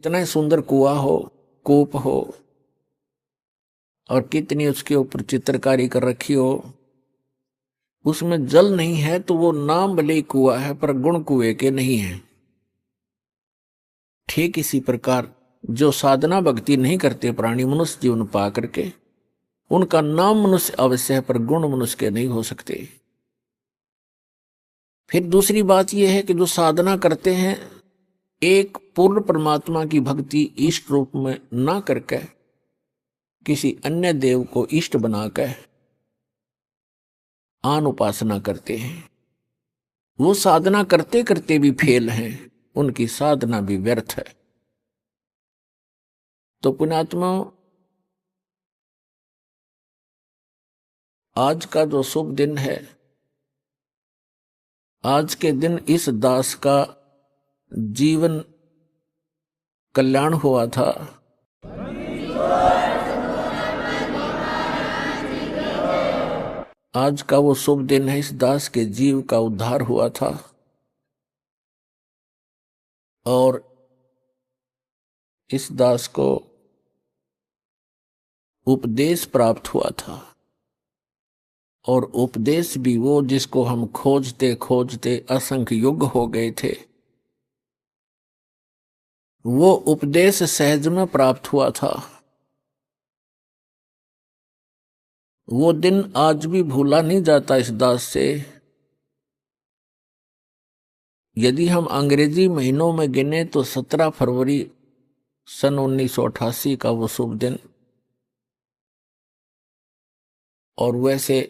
इतना ही सुंदर कुआं हो, कूप हो और कितनी उसके ऊपर चित्रकारी कर रखी हो, उसमें जल नहीं है तो वो नाम भले ही कुआं है पर गुण कुएं के नहीं है। ठीक इसी प्रकार जो साधना भक्ति नहीं करते प्राणी मनुष्य जीवन पा करके, उनका नाम मनुष्य अवश्य है पर गुण मनुष्य के नहीं हो सकते। फिर दूसरी बात यह है कि जो साधना करते हैं एक पूर्ण परमात्मा की भक्ति इष्ट रूप में ना करके किसी अन्य देव को इष्ट बनाकर आन उपासना करते हैं, वो साधना करते करते भी फेल हैं, उनकी साधना भी व्यर्थ है। तो पुण्यात्मा, आज का जो शुभ दिन है, आज के दिन इस दास का जीवन कल्याण हुआ था। आज का वो शुभ दिन है, इस दास के जीव का उद्धार हुआ था और इस दास को उपदेश प्राप्त हुआ था। और उपदेश भी वो जिसको हम खोजते खोजते असंख्य युग हो गए थे, वो उपदेश सहज में प्राप्त हुआ था। वो दिन आज भी भूला नहीं जाता इस दास से। यदि हम अंग्रेजी महीनों में गिने तो 17 फरवरी सन 1988 का वो शुभ दिन, और वैसे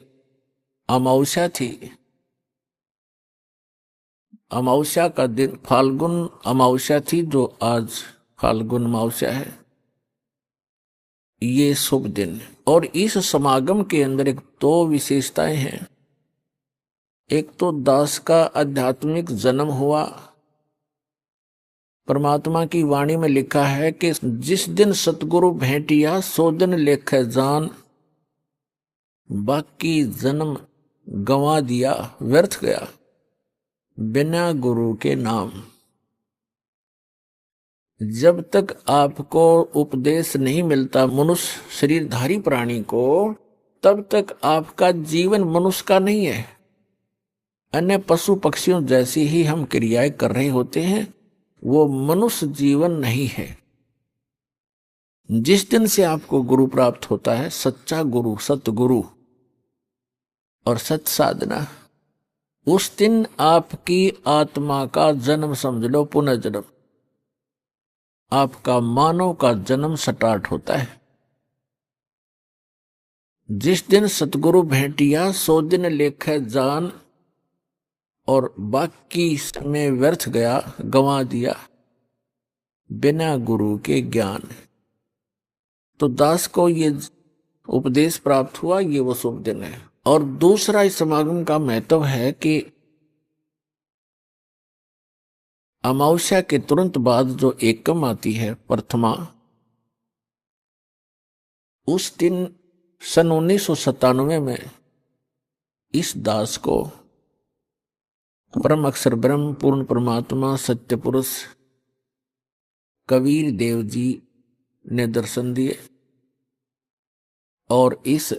अमावस्या थी। अमावस्या का दिन फाल्गुन अमावस्या थी, जो आज फाल्गुन अमावस्या है, ये शुभ दिन। और इस समागम के अंदर एक दो विशेषताएं हैं। एक तो दास का आध्यात्मिक जन्म हुआ। परमात्मा की वाणी में लिखा है कि जिस दिन सतगुरु भेंटिया सो दिन लेखे जान, बाकी जन्म गंवा दिया व्यर्थ गया बिना गुरु के नाम। जब तक आपको उपदेश नहीं मिलता मनुष्य शरीरधारी प्राणी को, तब तक आपका जीवन मनुष्य का नहीं है। अन्य पशु पक्षियों जैसी ही हम क्रियाएं कर रहे होते हैं, वो मनुष्य जीवन नहीं है। जिस दिन से आपको गुरु प्राप्त होता है, सच्चा गुरु, सतगुरु और सत साधना, उस दिन आपकी आत्मा का जन्म समझ लो पुनर्जन्म, आपका मानव का जन्म स्टार्ट होता है। जिस दिन सतगुरु भेंटिया सो दिन लेखे जान, और बाकी समय व्यर्थ गया गंवा दिया बिना गुरु के ज्ञान। तो दास को ये उपदेश प्राप्त हुआ, ये वो शुभ दिन है। और दूसरा इस समागम का महत्व है कि अमावस्या के तुरंत बाद जो एकम आती है, प्रथमा, उस दिन सन 1997 में इस दास को परम अक्षर ब्रह्म पूर्ण परमात्मा सत्य पुरुष कबीर देव जी ने दर्शन दिए और इस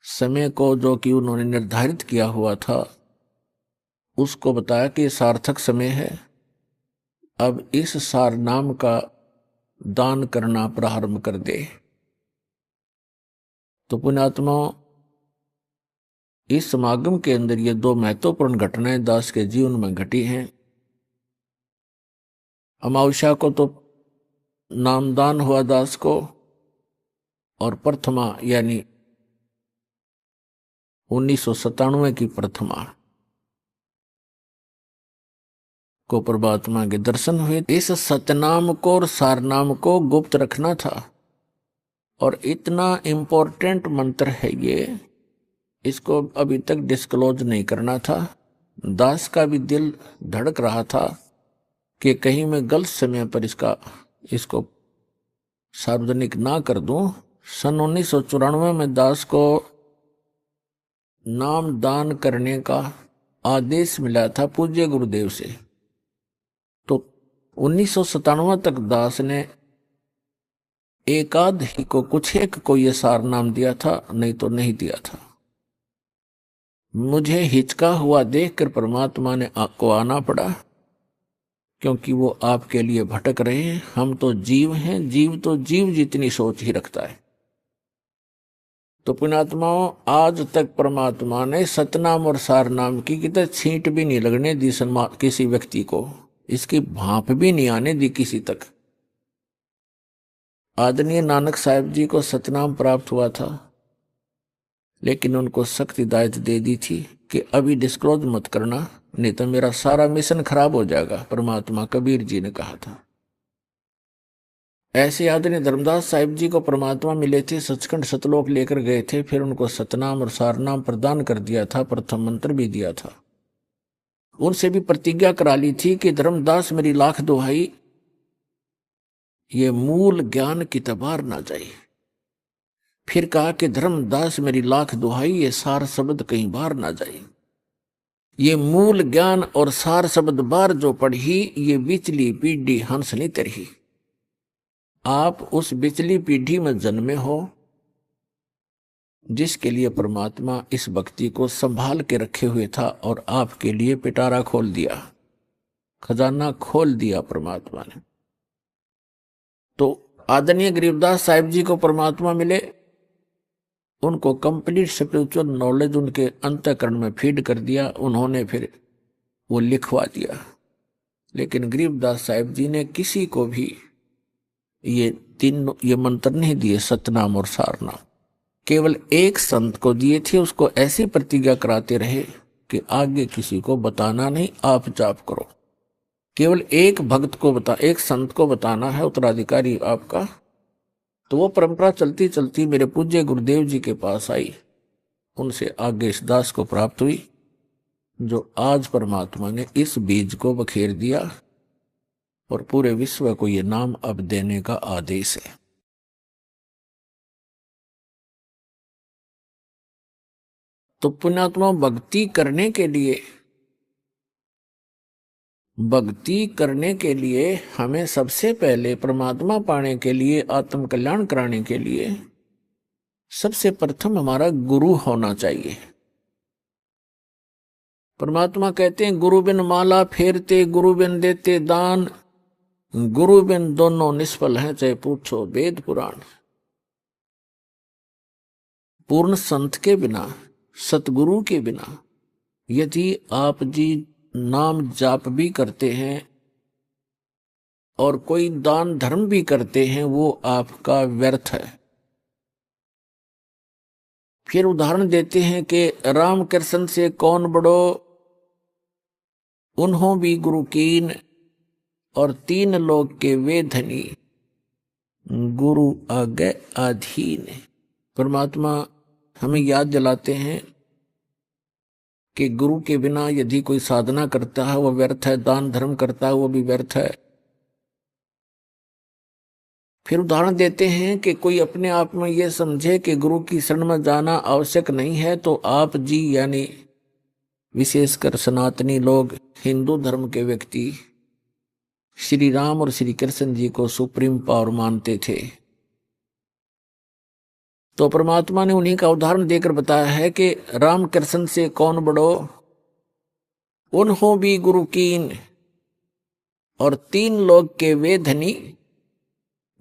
समय को जो कि उन्होंने निर्धारित किया हुआ था, उसको बताया कि सार्थक समय है, अब इस सार नाम का दान करना प्रारंभ कर दे। तो पुण्यात्मा, इस समागम के अंदर ये दो महत्वपूर्ण घटनाएं दास के जीवन में घटी हैं। अमावस्या को तो नामदान हुआ दास को, और प्रथमा यानी 1997 की प्रथमा को परमात्मा के दर्शन हुए। इस सतनाम को और सारनाम को गुप्त रखना था, और इतना इंपॉर्टेंट मंत्र है ये, इसको अभी तक डिस्क्लोज नहीं करना था। दास का भी दिल धड़क रहा था कि कहीं मैं गलत समय पर इसको सार्वजनिक ना कर दूं। सन 1994 में दास को नाम दान करने का आदेश मिला था पूज्य गुरुदेव से। तो 1997 तक दास ने एकाध ही को, कुछ एक को ये सार नाम दिया था, नहीं तो नहीं दिया था। मुझे हिचका हुआ देखकर परमात्मा ने आपको आना पड़ा, क्योंकि वो आपके लिए भटक रहे हैं। हम तो जीव हैं, जीव तो जीव जितनी सोच ही रखता है। तो पुण्यात्माओं, आज तक परमात्मा ने सतनाम और सार नाम की कितने छींट भी नहीं लगने दी किसी व्यक्ति को, इसकी भाप भी नहीं आने दी किसी तक। आदरणीय नानक साहब जी को सतनाम प्राप्त हुआ था, लेकिन उनको सख्त हिदायत दे दी थी कि अभी डिस्क्लोज मत करना, नहीं तो मेरा सारा मिशन खराब हो जाएगा, परमात्मा कबीर जी ने कहा था। ऐसे आदरणीय धर्मदास साहिब जी को परमात्मा मिले थे, सचखंड सतलोक लेकर गए थे, फिर उनको सतनाम और सारनाम प्रदान कर दिया था, प्रथम मंत्र भी दिया था। उनसे भी प्रतिज्ञा करा ली थी कि धर्मदास मेरी लाख दुहाई, ये मूल ज्ञान की तबार ना जाए। फिर कहा कि धर्मदास मेरी लाख दुहाई, ये सार शब्द कहीं बाहर ना जाए। ये मूल ज्ञान और सार शब्द बार जो पढ़ी, ये बिचली पीढ़ी हंस नहीं तरही। आप उस बिचली पीढ़ी में जन्मे हो जिसके लिए परमात्मा इस भक्ति को संभाल के रखे हुए था, और आपके लिए पिटारा खोल दिया, खजाना खोल दिया परमात्मा ने। तो आदरणीय गरीबदास साहिब जी को परमात्मा मिले, उनको कंप्लीट स्पिरिचुअल नॉलेज उनके अंतःकरण में फीड कर दिया, उन्होंने फिर वो लिखवा दिया। लेकिन गरीबदास साहिब जी ने किसी को भी ये मंत्र नहीं दिए, सतनाम और सारनाम। केवल एक संत को दिए थे, उसको ऐसी प्रतिज्ञा कराते रहे कि आगे किसी को बताना नहीं, आप जाप करो। केवल एक भक्त को एक संत को बताना है, उत्तराधिकारी आपका। तो वो परंपरा चलती चलती मेरे पूज्य गुरुदेव जी के पास आई, उनसे आगे इस दास को प्राप्त हुई, जो आज परमात्मा ने इस बीज को बखेर दिया और पूरे विश्व को ये नाम अब देने का आदेश है। तो पुण्यात्मा, भक्ति करने के लिए हमें सबसे पहले परमात्मा पाने के लिए, आत्म कल्याण कराने के लिए सबसे प्रथम हमारा गुरु होना चाहिए। परमात्मा कहते हैं, गुरु बिन माला फेरते, गुरु बिन देते दान, गुरु बिन दोनों निष्फल हैं, चाहे पूछो वेद पुराण। पूर्ण संत के बिना, सतगुरु के बिना यदि आप जी नाम जाप भी करते हैं और कोई दान धर्म भी करते हैं, वो आपका व्यर्थ है। फिर उदाहरण देते हैं कि राम कृष्ण से कौन बड़ो, उन्हों भी गुरु कीन, और तीन लोग के वे धनी, गुरु आगे अधीन। परमात्मा हमें याद दिलाते हैं कि गुरु के बिना यदि कोई साधना करता है वो व्यर्थ है, दान धर्म करता है वो भी व्यर्थ है। फिर उदाहरण देते हैं कि कोई अपने आप में ये समझे कि गुरु की शरण में जाना आवश्यक नहीं है, तो आप जी यानी विशेषकर सनातनी लोग, हिंदू धर्म के व्यक्ति श्री राम और श्री कृष्ण जी को सुप्रीम पावर मानते थे। तो परमात्मा ने उन्हीं का उदाहरण देकर बताया है कि राम कृष्ण से कौन बड़ो, उन्हों भी गुरु कीन, और तीन लोग के वे धनी,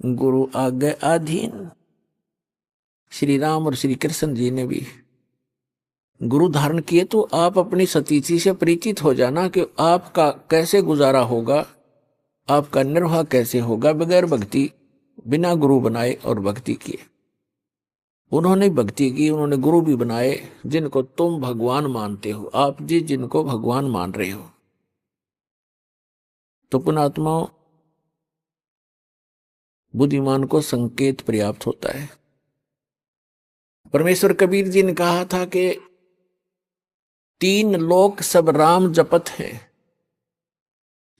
गुरु आगे अधीन। श्री राम और श्री कृष्ण जी ने भी गुरु धारण किए, तो आप अपनी सतीथि से परिचित हो जाना कि आपका कैसे गुजारा होगा, आपका निर्वाह कैसे होगा बगैर भक्ति, बिना गुरु बनाए और भक्ति किए। उन्होंने भक्ति की, उन्होंने गुरु भी बनाए जिनको तुम भगवान मानते हो, आप जी जिनको भगवान मान रहे हो। तो पुण्यात्माओं, बुद्धिमान को संकेत पर्याप्त होता है। परमेश्वर कबीर जी ने कहा था कि तीन लोक सब राम जपत है,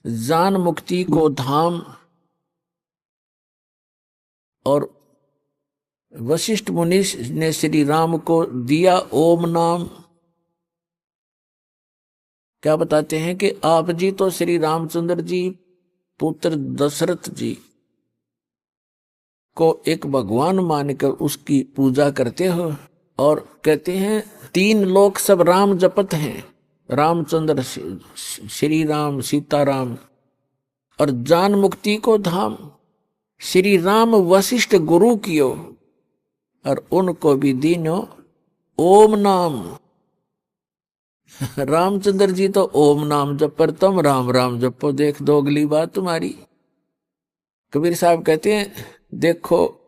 जान मुक्ति को धाम, और वशिष्ठ मुनि ने श्री राम को दिया ओम नाम। क्या बताते हैं कि आप जी तो श्री रामचंद्र जी पुत्र दशरथ जी को एक भगवान मानकर उसकी पूजा करते हो और कहते हैं 3 लोक सब राम जपत हैं, रामचंद्र, श्री राम, सीताराम, और जान मुक्ति को धाम श्री राम वशिष्ठ गुरु कियो, और उनको भी दीनो ओम नाम। रामचंद्र जी तो ओम नाम जप पर, तुम राम राम जपो, देख दो अगली बात तुम्हारी। कबीर साहब कहते हैं देखो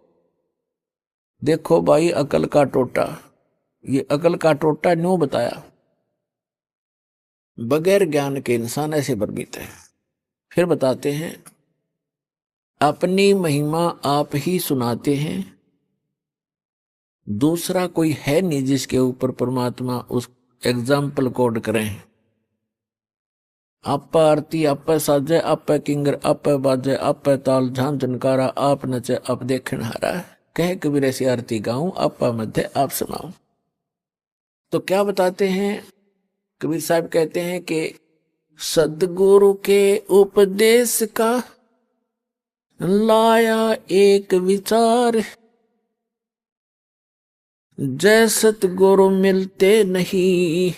देखो भाई अकल का टोटा, ये अकल का टोटा न्यों बताया, बगैर ज्ञान के इंसान ऐसे भ्रमित है। फिर बताते हैं अपनी महिमा आप ही सुनाते हैं, दूसरा कोई है नहीं जिसके ऊपर परमात्मा उस एग्जाम्पल कोड करें। आप आरती आप साजे, आप किंगर आप बाजे, आप ताल झांझ झनकारा, आप नचे आप देखन हारा, कह कबीर ऐसी आरती गाऊं, आप मध्य आप सुनाऊं। तो क्या बताते हैं कबीर साहब, कहते हैं कि सदगुरु के उपदेश का लाया एक विचार, जय सतगुरु मिलते नहीं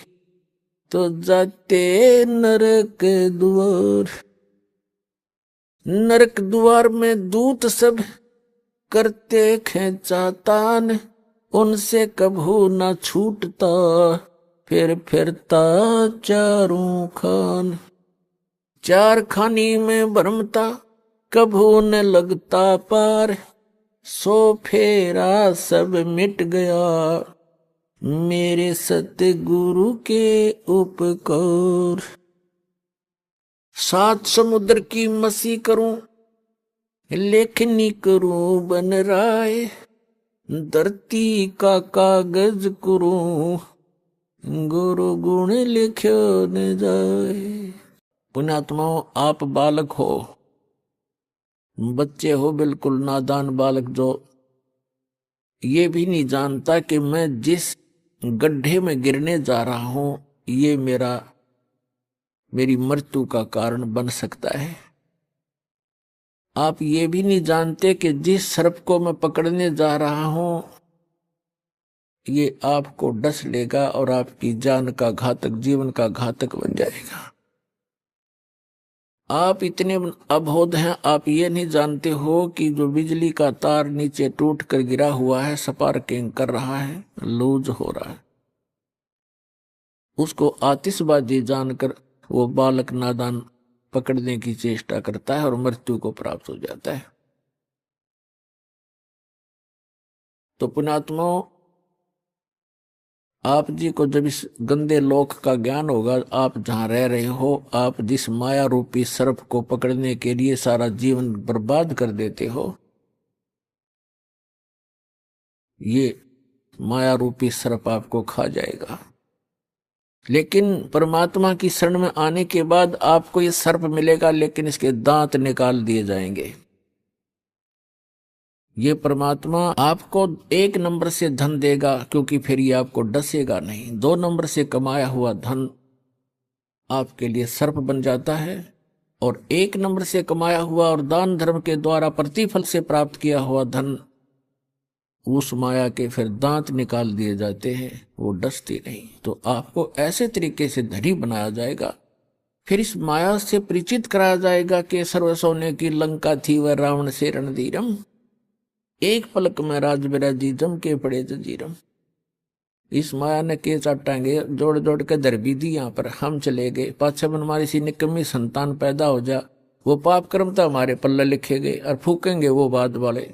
तो जाते नरक द्वार। नरक द्वार में दूत सब करते खेचातान, उनसे कभू न छूटता फिर फिरता चारों खान। 4 खानी में भरमता कभू न लगता पार, सो फेरा सब मिट गया मेरे सतगुरु के उपकार। 7 समुद्र की मसी करूं, लेखनी करूं बन राय, धरती का कागज करूं, गुरु गुण लिख्यो न जाए। पुण्यात्माओं, आप बालक हो, बच्चे हो, बिल्कुल नादान बालक, जो ये भी नहीं जानता कि मैं जिस गड्ढे में गिरने जा रहा हूं ये मेरी मृत्यु का कारण बन सकता है। आप ये भी नहीं जानते कि जिस सर्प को मैं पकड़ने जा रहा हूं ये आपको डस लेगा और आपकी जान का घातक, जीवन का घातक बन जाएगा। आप इतने अबोध हैं, आप ये नहीं जानते हो कि जो बिजली का तार नीचे टूट कर गिरा हुआ है, स्पार्किंग कर रहा है, लूज हो रहा है, उसको आतिशबाजी जानकर वो बालक नादान पकड़ने की चेष्टा करता है और मृत्यु को प्राप्त हो जाता है। तो पुण्यात्माओं, आप जी को जब इस गंदे लोक का ज्ञान होगा, आप जहां रह रहे हो, आप जिस माया रूपी सर्प को पकड़ने के लिए सारा जीवन बर्बाद कर देते हो, ये माया रूपी सर्प आपको खा जाएगा। लेकिन परमात्मा की शरण में आने के बाद आपको ये सर्प मिलेगा, लेकिन इसके दांत निकाल दिए जाएंगे। ये परमात्मा आपको 1 नंबर से धन देगा, क्योंकि फिर ये आपको डसेगा नहीं। 2 नंबर से कमाया हुआ धन आपके लिए सर्प बन जाता है, और 1 नंबर से कमाया हुआ और दान धर्म के द्वारा प्रतिफल से प्राप्त किया हुआ धन, उस माया के फिर दांत निकाल दिए जाते हैं, वो डसती नहीं। तो आपको ऐसे तरीके से धनी बनाया जाएगा, फिर इस माया से परिचित कराया जाएगा कि सर्व सोने की लंका थी वह रावण से रणधीरम, एक पलक में राज बिराजी जम के पड़े जजीरम। इस माया ने के चाटांगे जोड़ जोड़ के धर भी दी, यहाँ पर हम चले गए, पाछे मन हमारी सी निकम्मी संतान पैदा हो जा, वो पाप कर्म तो हमारे पल्ले लिखे गए और फूकेंगे वो बाद वाले।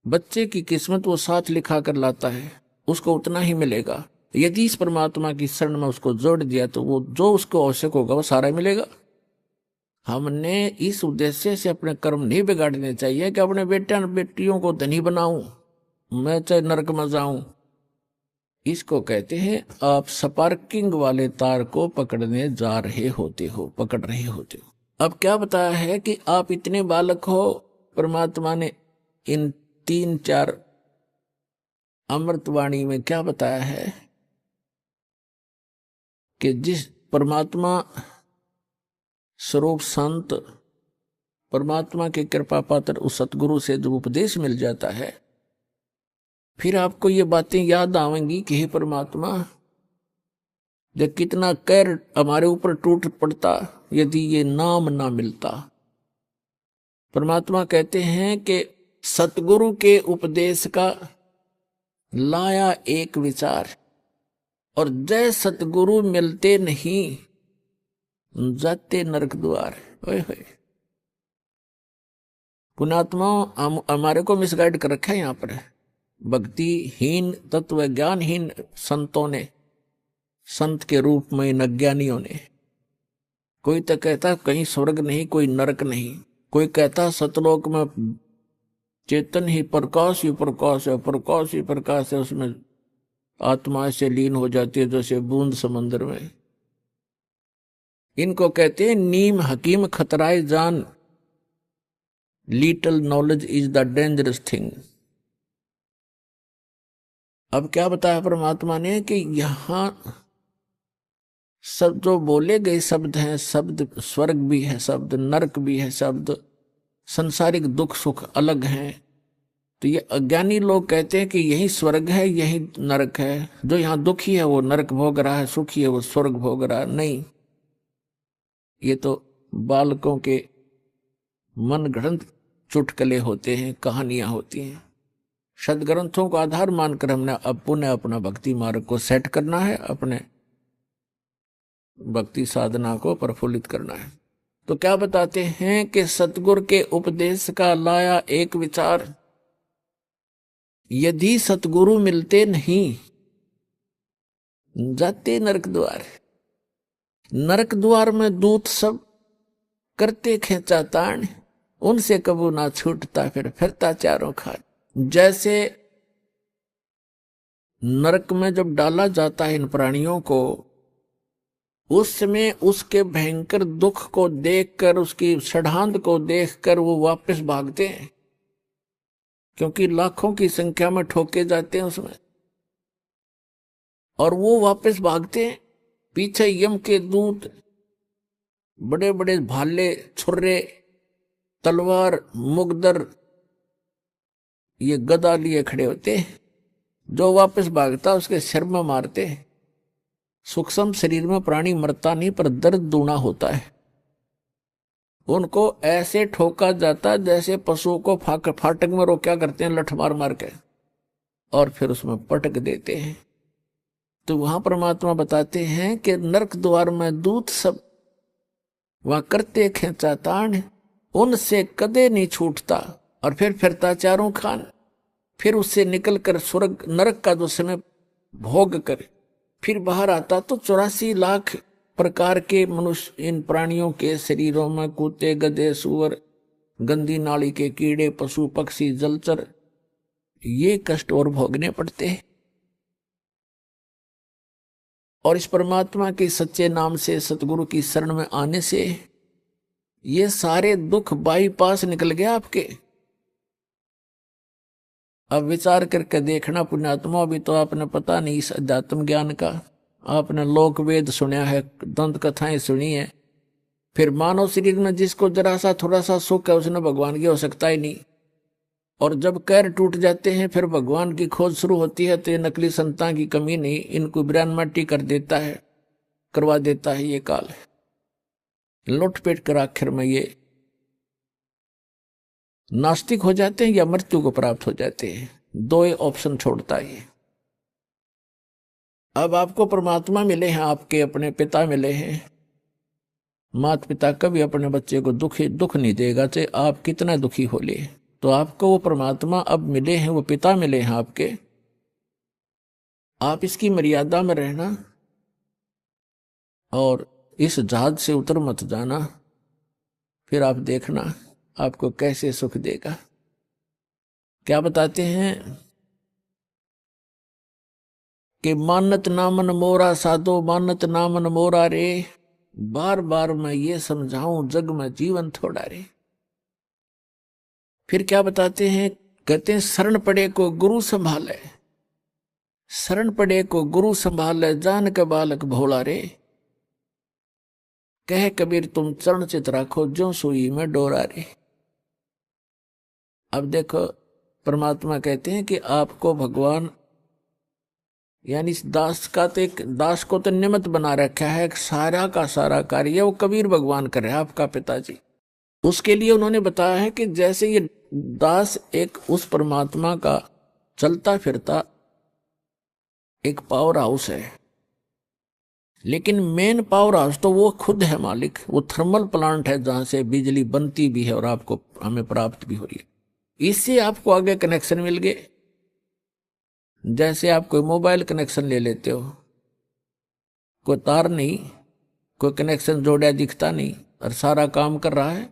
बच्चे की किस्मत वो साथ लिखा कर लाता है, उसको उतना ही मिलेगा। यदि इस परमात्मा की शरण में उसको जोड़ दिया तो वो जो उसको आवश्यक होगा वो सारा मिलेगा। हमने इस उद्देश्य से अपने कर्म नहीं बिगाड़ने चाहिए कि अपने बेटे बेटियों को धनी बनाऊं, मैं चाहे नरक में जाऊं। इसको कहते हैं आप स्पार्किंग वाले तार को पकड़ने जा रहे होते हो, पकड़ रहे होते हो। अब क्या बताया है कि आप इतने बालक हो, परमात्मा ने इन 3-4 अमृतवाणी में क्या बताया है कि जिस परमात्मा स्वरूप संत परमात्मा की कृपा पात्र उस सतगुरु से जब उपदेश मिल जाता है, फिर आपको ये बातें याद आवेंगी कि हे परमात्मा, जब कितना कहर हमारे ऊपर टूट पड़ता यदि ये नाम ना मिलता। परमात्मा कहते हैं कि सतगुरु के उपदेश का लाया एक विचार, और जय सतगुरु मिलते नहीं जाते नरक द्वार। ओए होए, पुणात्मा हमारे को मिसगाइड कर रखा है यहाँ पर। भक्तिहीन तत्व ज्ञानहीन संतों ने, संत के रूप में अज्ञानियों ने, कोई तो कहता कहीं स्वर्ग नहीं, कोई नरक नहीं, कोई कहता सतलोक में चेतन ही प्रकाश ही प्रकाश है, प्रकाश ही प्रकाश है, उसमें आत्मा से लीन हो जाती है जैसे बूंद समंदर में। इनको कहते हैं नीम हकीम खतराए जान, little knowledge is the dangerous thing. अब क्या बताया परमात्मा ने कि यहां सब जो बोले गए शब्द हैं, शब्द स्वर्ग भी है, शब्द नरक भी है, शब्द संसारिक दुख सुख अलग हैं। तो ये अज्ञानी लोग कहते हैं कि यही स्वर्ग है, यही नरक है। जो यहाँ दुखी है वो नरक भोग रहा है, सुखी है वो स्वर्ग भोग रहा है। नहीं, ये तो बालकों के मनगढ़ंत चुटकले होते हैं, कहानियां होती हैं। सदग्रंथों को आधार मानकर हमने अब पुनः अपना भक्ति मार्ग को सेट करना है, अपने भक्ति साधना को प्रफुल्लित करना है। तो क्या बताते हैं कि सतगुरु के उपदेश का लाया एक विचार, यदि सतगुरु मिलते नहीं जाते नरक द्वार। नरक द्वार में दूत सब करते खेचा ताण, उनसे कबू ना छूटता फिरता चारों खान। जैसे नरक में जब डाला जाता है इन प्राणियों को, उस समय उसके भयंकर दुख को देखकर, उसकी षड्हांत को देखकर वो वापस भागते हैं, क्योंकि लाखों की संख्या में ठोके जाते हैं उसमें, और वो वापस भागते हैं। पीछे यम के दूत बड़े बड़े भाले, छुर्रे, तलवार, मुगदर, ये गदा लिए खड़े होते हैं। जो वापस भागता उसके सिर में मारते हैं। सूक्ष्म शरीर में प्राणी मरता नहीं, पर दर्द दूना होता है। उनको ऐसे ठोका जाता जैसे पशुओं को फाटक में रोका करते हैं, लठ मार मार के, और फिर उसमें पटक देते हैं। तो वहां परमात्मा बताते हैं कि नरक द्वार में दूत सब वहां करते खेचा ताण, उनसे कदे नहीं छूटता, और फिर फिरता चारों खान। फिर उससे निकलकर स्वर्ग नरक का जो समय भोग कर फिर बाहर आता तो 84 लाख प्रकार के मनुष्य इन प्राणियों के शरीरों में, कुत्ते, गधे, सूअर, गंदी नाली के कीड़े, पशु पक्षी, जलचर, ये कष्ट और भोगने पड़ते हैं। और इस परमात्मा के सच्चे नाम से, सतगुरु की शरण में आने से ये सारे दुख बाईपास निकल गए आपके। अब विचार करके देखना पुण्यात्मा, भी तो आपने पता नहीं इस अध्यात्म ज्ञान का, आपने लोक वेद सुना है, दंत कथाएं सुनी है, फिर मानव शरीर में जिसको जरा सा थोड़ा सा सुख है उसने भगवान की हो सकता ही नहीं। और जब कैर टूट जाते हैं फिर भगवान की खोज शुरू होती है, तो ये नकली संतान की कमी नहीं, इनको बिरानमाटी कर देता है, करवा देता है ये काल। लुटपेट कर आखिर में ये नास्तिक हो जाते हैं या मृत्यु को प्राप्त हो जाते हैं। दो ऑप्शन छोड़ता है। अब आपको परमात्मा मिले हैं, आपके अपने पिता मिले हैं। माता पिता कभी अपने बच्चे को दुख नहीं देगा, चाहे आप कितना दुखी हो ले। तो आपको वो परमात्मा अब मिले हैं, वो पिता मिले हैं आपके। आप इसकी मर्यादा में रहना और इस जहाज से उतर मत जाना, फिर आप देखना आपको कैसे सुख देगा। क्या बताते हैं कि मानत नामन मोरा साधो, मानत नामन मोरा रे, बार बार मैं ये समझाऊं जग में जीवन थोड़ा रे। फिर क्या बताते हैं, कहते हैं शरण पड़े को गुरु संभाले, शरण पड़े को गुरु संभाले, जान के बालक भोला रे। कह कबीर तुम चरण चित राखो, ज्यों सुई में डोरा रे। अब देखो, परमात्मा कहते हैं कि आपको भगवान, यानी इस दास का तो, एक दास को तो निमित्त बना रखा है, सारा का सारा कार्य वो कबीर भगवान कर रहे हैं, आपका पिताजी। उसके लिए उन्होंने बताया है कि जैसे ये दास एक उस परमात्मा का चलता फिरता एक पावर हाउस है, लेकिन मेन पावर हाउस तो वो खुद है मालिक। वो थर्मल प्लांट है जहां से बिजली बनती भी है और आपको, हमें प्राप्त भी हो रही है। इससे आपको आगे कनेक्शन मिल गए। जैसे आप कोई मोबाइल कनेक्शन ले लेते हो, कोई तार नहीं, कोई कनेक्शन जोड़ा दिखता नहीं और सारा काम कर रहा है,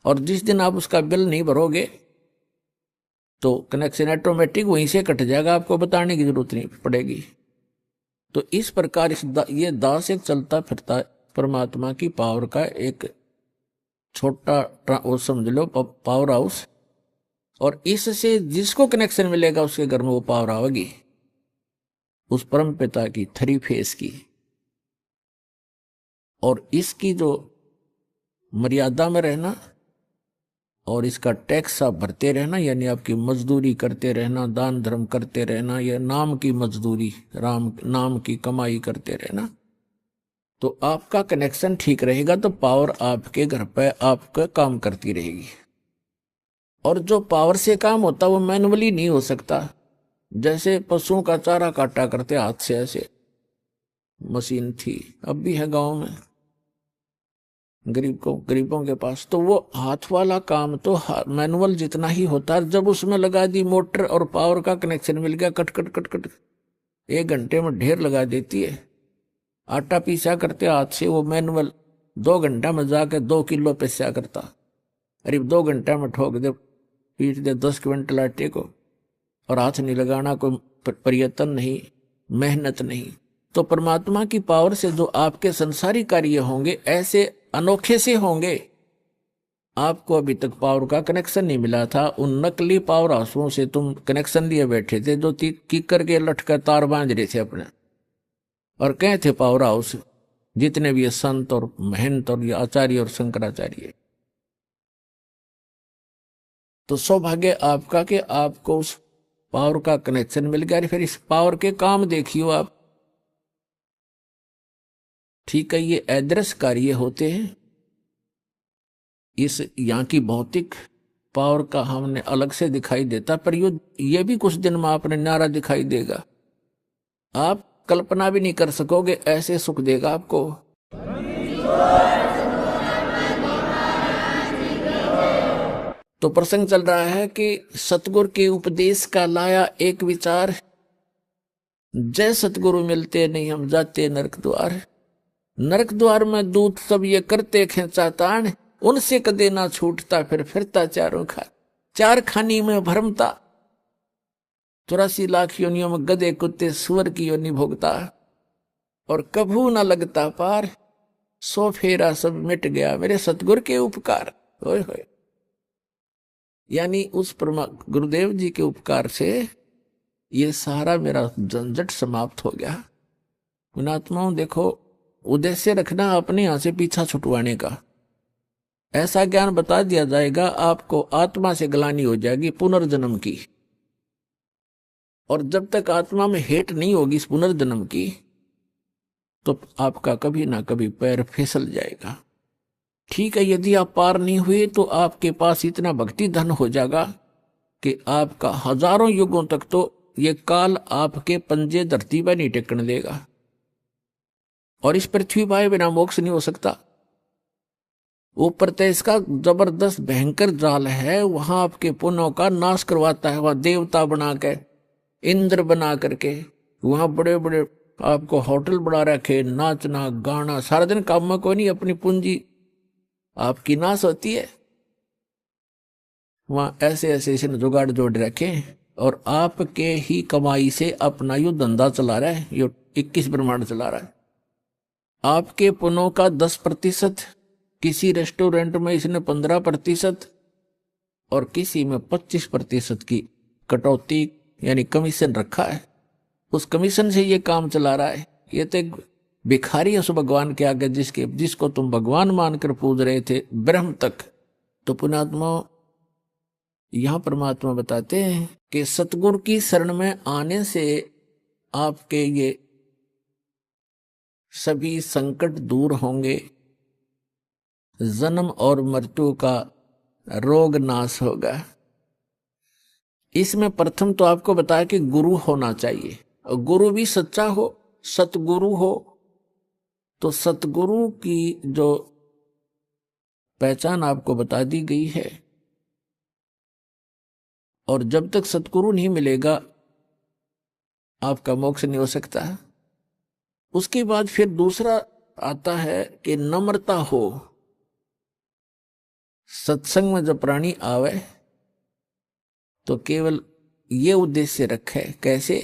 और जिस दिन आप उसका बिल नहीं भरोगे तो कनेक्शन ऑटोमेटिक वहीं से कट जाएगा, आपको बताने की जरूरत नहीं पड़ेगी। तो इस प्रकार ये दास एक चलता फिरता परमात्मा की पावर का एक छोटा वो समझ लो पावर हाउस, और इससे जिसको कनेक्शन मिलेगा उसके घर में वो पावर आएगी, उस परम पिता की 3 फेस की। और इसकी जो मर्यादा में रहना और इसका टैक्स आप भरते रहना, यानी आपकी मजदूरी करते रहना, दान धर्म करते रहना, या नाम की मजदूरी, राम नाम की कमाई करते रहना, तो आपका कनेक्शन ठीक रहेगा, तो पावर आपके घर पे आपका काम करती रहेगी। और जो पावर से काम होता वो मैनुअली नहीं हो सकता। जैसे पशुओं का चारा काटा करते हाथ से, ऐसे मशीन थी, अब भी है गांव में गरीबों के पास, तो वो हाथ वाला काम तो मैनुअल जितना ही होता है। जब उसमें लगा दी मोटर और पावर का कनेक्शन मिल गया, कट कट कट कट 1 घंटे में ढेर लगा देती है। आटा पीसा करते हाथ से, वो मैनुअल 2 घंटा में जाके 2 किलो पिसा करता। अरे 2 घंटा में ठोक दे, पीट दे 10 क्विंटल आटे को, और हाथ नहीं लगाना, कोई प्रयत्न नहीं, मेहनत नहीं। तो परमात्मा की पावर से जो आपके संसारी कार्य होंगे ऐसे अनोखे से होंगे। आपको अभी तक पावर का कनेक्शन नहीं मिला था, उन नकली पावर हाउसों से तुम कनेक्शन लिए बैठे थे, जो कीकर के लटकर तार बांध रहे थे अपने, और कहे थे पावर हाउस जितने भी संत और महंत और आचार्य और शंकराचार्य। तो सौभाग्य आपका कि आपको उस पावर का कनेक्शन मिल गया। फिर इस पावर के काम देखियो आप, ठीक है, ये अदृश्य कार्य होते हैं। इस यहाँ की भौतिक पावर का हमने अलग से दिखाई देता, पर ये भी कुछ दिन में आपने न्यारा दिखाई देगा। आप कल्पना भी नहीं कर सकोगे, ऐसे सुख देगा आपको। तो प्रसंग चल रहा है कि सतगुरु के उपदेश का लाया एक विचार, जय सतगुरु मिलते नहीं हम जाते नरक द्वार। नरक द्वार में दूत सब ये करते खेचा तान, उनसे कदे ना छूटता फिर फिरता चारों खान। 4 खानी में भरमता, 84 लाख योनियों में गधे कुत्ते सुअर की योनि भोगता, और कभू ना लगता पार, 100 फेरा सब मिट गया मेरे सतगुरु के उपकार। होए होए, यानी उस गुरुदेव जी के उपकार से ये सारा मेरा झंझट समाप्त हो गया। पुणात्माओं देखो, उद्देश्य रखना अपने यहां से पीछा छुटवाने का। ऐसा ज्ञान बता दिया जाएगा, आपको आत्मा से ग्लानि हो जाएगी पुनर्जन्म की, और जब तक आत्मा में हेट नहीं होगी इस पुनर्जन्म की, तो आपका कभी ना कभी पैर फिसल जाएगा। ठीक है, यदि आप पार नहीं हुए तो आपके पास इतना भक्ति धन हो जाएगा कि आपका हजारों युगों तक तो ये काल आपके पंजे धरती पर नहीं टेकने देगा, और इस पृथ्वी पर बिना मोक्ष नहीं हो सकता। ऊपर तो इसका जबरदस्त भयंकर जाल है, वहां आपके पुण्यों का नाश करवाता है। वहां देवता बना के, इंद्र बना करके, वहां बड़े बड़े आपको होटल बना रखे, नाचना गाना सारा दिन काम में कोई नहीं, अपनी पूंजी आपकी नाश होती है। वहां ऐसे ऐसे इसने जुगाड़ जोड़ रखे, और आपके ही कमाई से अपना यो धंधा चला रहा है, यो 21 ब्रह्मांड चला रहा है। आपके पुण्यों का 10%, किसी रेस्टोरेंट में इसने 15%, और किसी में 25% की कटौती यानी कमीशन रखा है। उस कमीशन से ये काम चला रहा है। ये तो एक भिखारी है उस भगवान के आगे, जिसको तुम भगवान मानकर पूज रहे थे ब्रह्म तक। तो पुण्यात्मा, यहां परमात्मा बताते हैं कि सतगुरु की शरण में आने से आपके ये सभी संकट दूर होंगे, जन्म और मृत्यु का रोग नाश होगा। इसमें प्रथम तो आपको बताया कि गुरु होना चाहिए, और गुरु भी सच्चा हो, सतगुरु हो। तो सतगुरु की जो पहचान आपको बता दी गई है, और जब तक सतगुरु नहीं मिलेगा आपका मोक्ष नहीं हो सकता। उसके बाद फिर दूसरा आता है कि नम्रता हो। सत्संग में जब प्राणी आवे तो केवल ये उद्देश्य रखे। कैसे?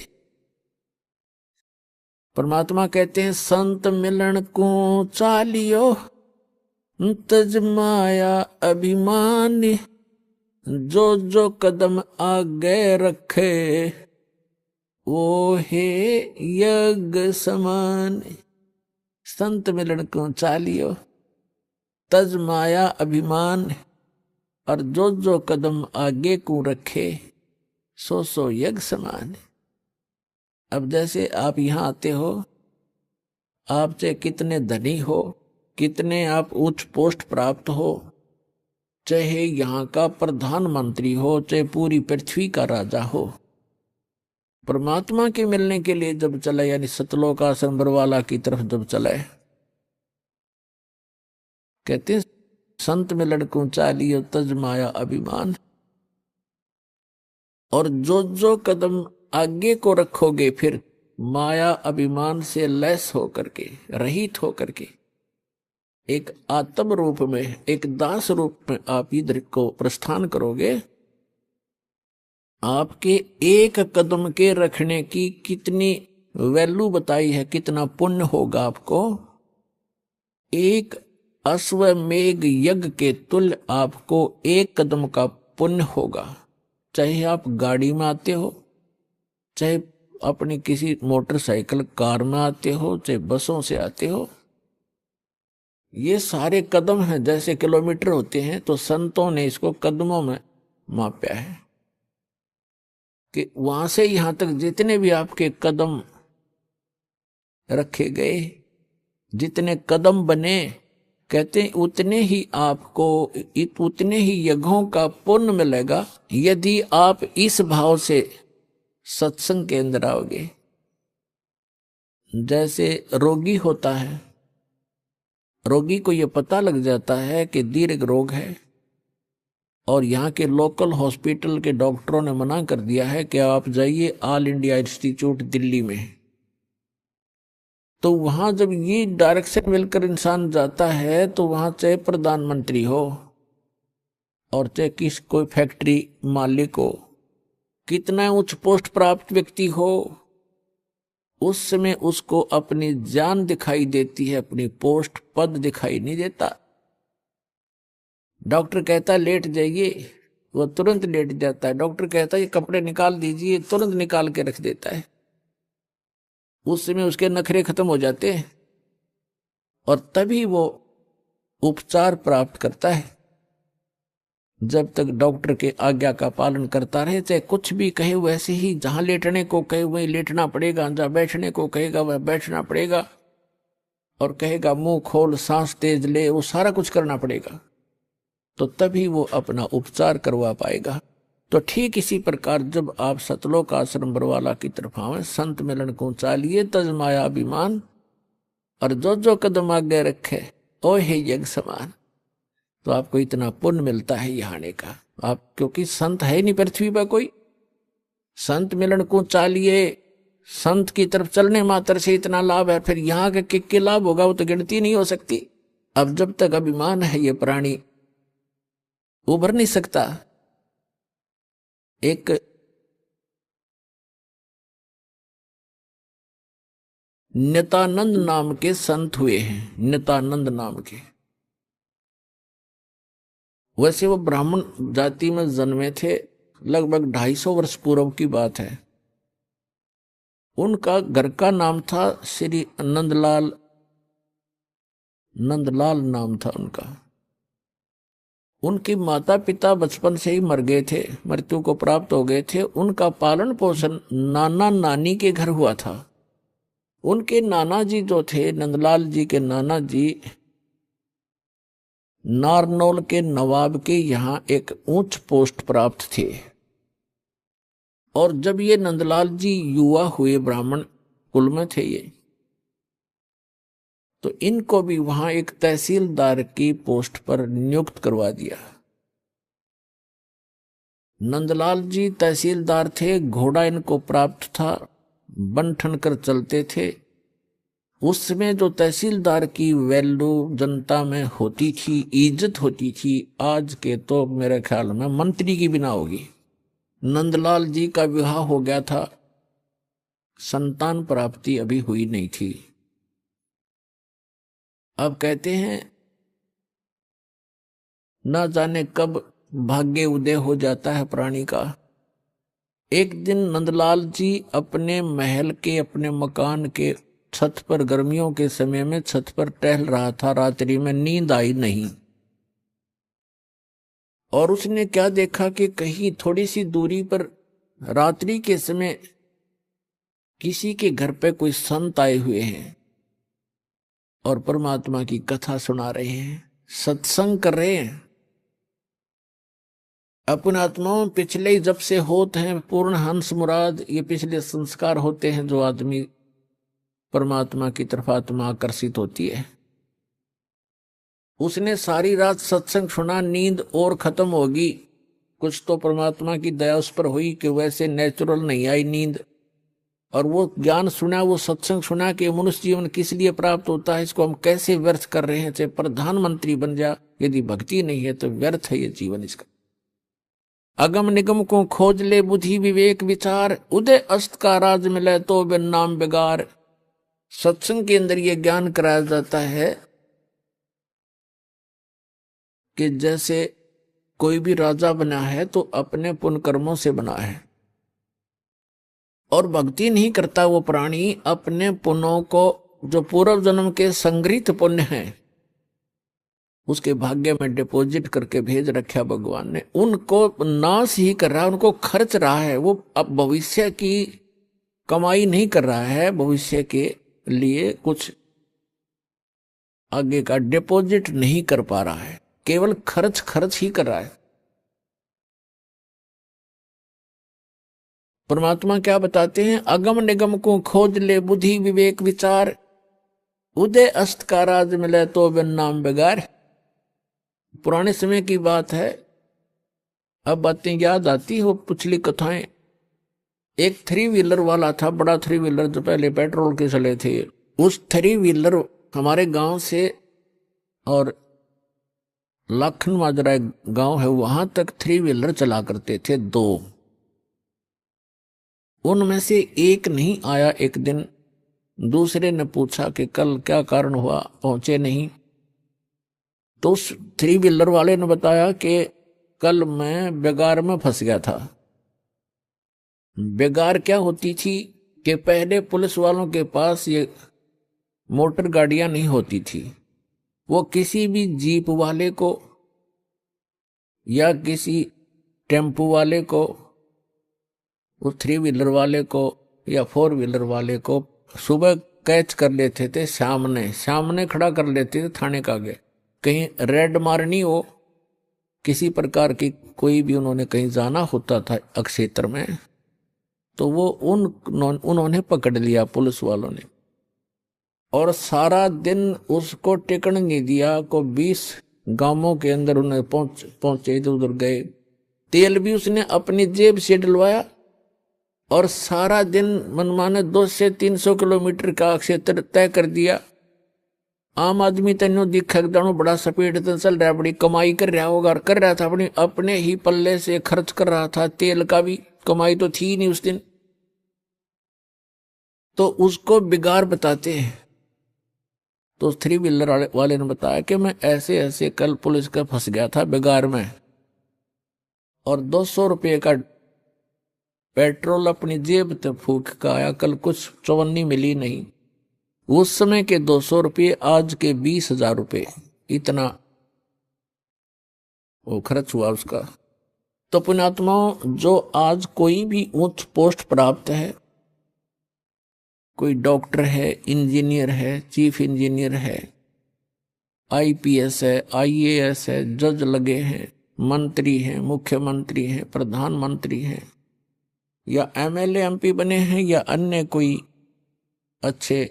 परमात्मा कहते हैं संत मिलन को चालियो तज माया अभिमान, जो जो कदम आगे रखे वो हे यज्ञ समान। संत मिलन को चालियो तज माया अभिमान, और जो जो कदम आगे को रखे सो सो यज्ञ समान। अब जैसे आप यहां आते हो, आप चाहे कितने धनी हो, कितने आप उच्च पोस्ट प्राप्त हो, चाहे यहां का प्रधानमंत्री हो, चाहे पूरी पृथ्वी का राजा हो, परमात्मा के मिलने के लिए जब चले, यानी सतलोक आश्रम बरवाला की तरफ जब चले, कहते संत मिलन को चालियो तज माया अभिमान, और जो जो कदम आगे को रखोगे फिर माया अभिमान से लैस होकर के, रहित होकर के, एक आत्म रूप में, एक दास रूप में आप इधर को प्रस्थान करोगे। आपके एक कदम के रखने की कितनी वैल्यू बताई है, कितना पुण्य होगा आपको। एक अश्वमेघ यज्ञ के तुल्य आपको एक कदम का पुण्य होगा। चाहे आप गाड़ी में आते हो, चाहे अपनी किसी मोटरसाइकिल कार में आते हो, चाहे बसों से आते हो, ये सारे कदम हैं। जैसे किलोमीटर होते हैं तो संतों ने इसको कदमों में मापा है कि वहां से यहां तक जितने भी आपके कदम रखे गए, जितने कदम बने, कहते हैं उतने ही आपको, उतने ही यज्ञों का पुण्य मिलेगा यदि आप इस भाव से सत्संग के अंदर आओगे। जैसे रोगी होता है, रोगी को यह पता लग जाता है कि दीर्घ रोग है, और यहाँ के लोकल हॉस्पिटल के डॉक्टरों ने मना कर दिया है कि आप जाइए ऑल इंडिया इंस्टीट्यूट दिल्ली में। तो वहां जब ये डायरेक्शन मिलकर इंसान जाता है तो वहां चाहे प्रधानमंत्री हो और चाहे किस कोई फैक्ट्री मालिक हो, कितना उच्च पोस्ट प्राप्त व्यक्ति हो, उस समय उसको अपनी जान दिखाई देती है, अपनी पोस्ट पद दिखाई नहीं देता। डॉक्टर कहता लेट जाइए, वो तुरंत लेट जाता है। डॉक्टर कहता है ये कपड़े निकाल दीजिए, तुरंत निकाल के रख देता है। उस समय उसके नखरे खत्म हो जाते हैं और तभी वो उपचार प्राप्त करता है। जब तक डॉक्टर के आज्ञा का पालन करता रहे, चाहे कुछ भी कहे वैसे ही, जहां लेटने को कहे वहीं लेटना पड़ेगा, जहां बैठने को कहेगा वह बैठना पड़ेगा, और कहेगा मुंह खोल सांस तेज ले, वो सारा कुछ करना पड़ेगा, तो तभी वो अपना उपचार करवा पाएगा। तो ठीक इसी प्रकार जब आप सतलोक आश्रम बरवाला की तरफ आवे, संत मिलन को चालिए तज माया अभिमान, और जो जो कदम आगे रखे ओ हे यज्ञ समान, तो आपको इतना पुण्य मिलता है यहाँ आने का। आप क्योंकि संत है नहीं पृथ्वी पर कोई, संत मिलन को चालिए, संत की तरफ चलने मात्र से इतना लाभ है, फिर यहाँ का किक लाभ होगा वो तो गिनती नहीं हो सकती। अब जब तक अभिमान है ये प्राणी उभर नहीं सकता। एक नित्यानंद नाम के संत हुए हैं, नित्यानंद नाम के। वैसे वो ब्राह्मण जाति में जन्मे थे, लगभग 250 वर्ष पूर्व की बात है। उनका घर का नाम था श्री नंदलाल, नंदलाल नाम था उनका। उनके माता पिता बचपन से ही मर गए थे, मृत्यु को प्राप्त हो गए थे। उनका पालन पोषण नाना नानी के घर हुआ था। उनके नाना जी जो थे, नंदलाल जी के नाना जी नारनौल के नवाब के यहाँ एक उच्च पोस्ट प्राप्त थे। और जब ये नंदलाल जी युवा हुए, ब्राह्मण कुल में थे ये, तो इनको भी वहां एक तहसीलदार की पोस्ट पर नियुक्त करवा दिया। नंदलाल जी तहसीलदार थे, घोड़ा इनको प्राप्त था, बन ठन कर चलते थे। उसमें जो तहसीलदार की वैल्यू जनता में होती थी, इज्जत होती थी, आज के तो मेरे ख्याल में मंत्री की बिना होगी। नंदलाल जी का विवाह हो गया था, संतान प्राप्ति अभी हुई नहीं थी। अब कहते हैं ना जाने कब भाग्य उदय हो जाता है प्राणी का। एक दिन नंदलाल जी अपने महल के, अपने मकान के छत पर, गर्मियों के समय में छत पर टहल रहा था। रात्रि में नींद आई नहीं, और उसने क्या देखा कि कहीं थोड़ी सी दूरी पर रात्रि के समय किसी के घर पे कोई संत आए हुए हैं और परमात्मा की कथा सुना रहे हैं, सत्संग कर रहे हैं। अपने आत्माओं पिछले ही जब से होते हैं पूर्ण हंस मुराद, ये पिछले संस्कार होते हैं जो आदमी परमात्मा की तरफ आत्मा आकर्षित होती है। उसने सारी रात सत्संग सुना, नींद और खत्म होगी। कुछ तो परमात्मा की दया उस पर हुई कि वैसे नेचुरल नहीं आई नींद, और वो ज्ञान सुना, वो सत्संग सुना कि मनुष्य जीवन किस लिए प्राप्त होता है, इसको हम कैसे व्यर्थ कर रहे हैं। चाहे प्रधानमंत्री बन जा, यदि भक्ति नहीं है तो व्यर्थ है ये जीवन इसका। अगम निगम को खोज ले बुद्धि विवेक विचार, उदय अस्त का राज मिले तो बिन नाम बेगार। सत्संग के अंदर ये ज्ञान कराया जाता है कि जैसे कोई भी राजा बना है तो अपने पुण्य कर्मों से बना है, और भक्ति नहीं करता वो प्राणी अपने पुण्यों को, जो पूर्व जन्म के संग्रहित पुण्य हैं, उसके भाग्य में डिपॉजिट करके भेज रखा भगवान ने। उनको नाश ही कर रहा है, उनको खर्च रहा है। वो अब भविष्य की कमाई नहीं कर रहा है, भविष्य के लिए कुछ आगे का डिपॉजिट नहीं कर पा रहा है, केवल खर्च ही कर रहा है। परमात्मा क्या बताते हैं, अगम निगम को खोज ले बुद्धि विवेक विचार, उदय अस्त का राज मिले तो बिन नाम बेगार। पुराने समय की बात है, अब बातें याद आती हो, पिछली कथाएं। एक 3 व्हीलर वाला था, बड़ा 3 व्हीलर जो पहले पेट्रोल के चले थे। उस 3 व्हीलर हमारे गांव से, और लाखन माजरा गांव है, वहां तक 3 व्हीलर चला करते थे 2। उनमें से एक नहीं आया। एक दिन दूसरे ने पूछा कि कल क्या कारण हुआ, पहुंचे नहीं। तो उस 3 व्हीलर वाले ने बताया कि कल मैं बेगार में फंस गया था। बेगार क्या होती थी कि पहले पुलिस वालों के पास ये मोटर गाड़ियां नहीं होती थी। वो किसी भी जीप वाले को या किसी टेम्पो वाले को, वो 3 व्हीलर वाले को या 4 व्हीलर वाले को सुबह कैच कर लेते थे, सामने खड़ा कर लेते थे थाने के आगे। कहीं रेड मारनी हो, किसी प्रकार की कोई भी उन्होंने कहीं जाना होता था क्षेत्र में, तो वो उन्होंने पकड़ लिया पुलिस वालों ने, और सारा दिन उसको टिकने नहीं दिया। को 20 गांवों के अंदर उन्हें पहुंचे, इधर उधर गए। तेल भी उसने अपनी जेब से डलवाया, और सारा दिन मनमाने 200 से 300 किलोमीटर का क्षेत्र तय कर दिया। आम आदमी तेनो दिखा दानो बड़ा स्पीड से चल रहा है, बड़ी कमाई कर रहा होगा, कर रहा था अपने ही पल्ले से खर्च कर रहा था। तेल का भी कमाई तो थी नहीं उस दिन, तो उसको बिगाड़ बताते हैं। तो 3 व्हीलर वाले ने बताया कि मैं ऐसे ऐसे कल पुलिस का फंस गया था बिगाड़ में, और 200 रुपये का पेट्रोल अपनी जेब से फूक का आया, कल कुछ चवन्नी मिली नहीं। उस समय के 200 रुपये आज के 20,000 रुपये, इतना वो खर्च हुआ उसका। तो पुण्यात्माओं, जो आज कोई भी उच्च पोस्ट प्राप्त है, कोई डॉक्टर है, इंजीनियर है, चीफ इंजीनियर है, आईपीएस है, आईएएस है, जज लगे हैं, मंत्री हैं, मुख्यमंत्री हैं, प्रधानमंत्री हैं, या एमएलए एमपी बने हैं, या अन्य कोई अच्छे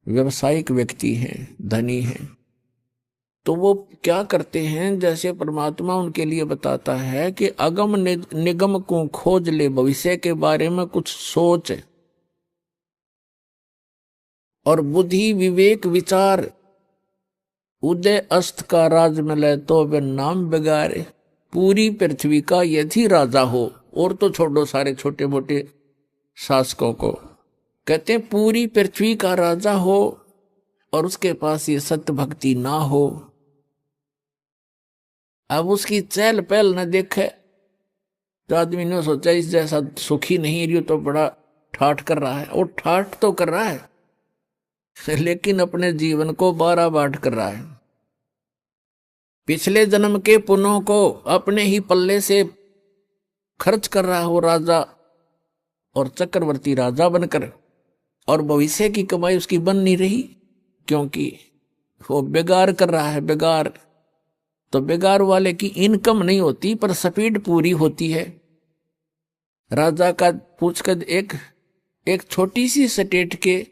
व्यावसायिक व्यक्ति हैं, धनी हैं, तो वो क्या करते हैं, जैसे परमात्मा उनके लिए बताता है कि अगम निगम को खोज ले, भविष्य के बारे में कुछ सोच और बुद्धि विवेक विचार, उदय अस्त का राज मिले तो वे नाम बिगाड़े, पूरी पृथ्वी का यदि राजा हो, और तो छोड़ो सारे छोटे मोटे शासकों को, कहते हैं पूरी पृथ्वी का राजा हो और उसके पास ये सत्य भक्ति ना हो, अब उसकी चहल पहल न देखे, तो आदमी ने सोचा इस जैसा सुखी नहीं रही तो बड़ा ठाठ कर रहा है, और ठाठ तो कर रहा है लेकिन अपने जीवन को 12 बाट कर रहा है। पिछले जन्म के पुण्यों को अपने ही पल्ले से खर्च कर रहा हो राजा और चक्रवर्ती राजा बनकर, और भविष्य की कमाई उसकी बन नहीं रही, क्योंकि वो बेगार कर रहा है। बेगार तो बेगार वाले की इनकम नहीं होती पर स्पीड पूरी होती है। राजा का पूछकर एक छोटी सी स्टेट के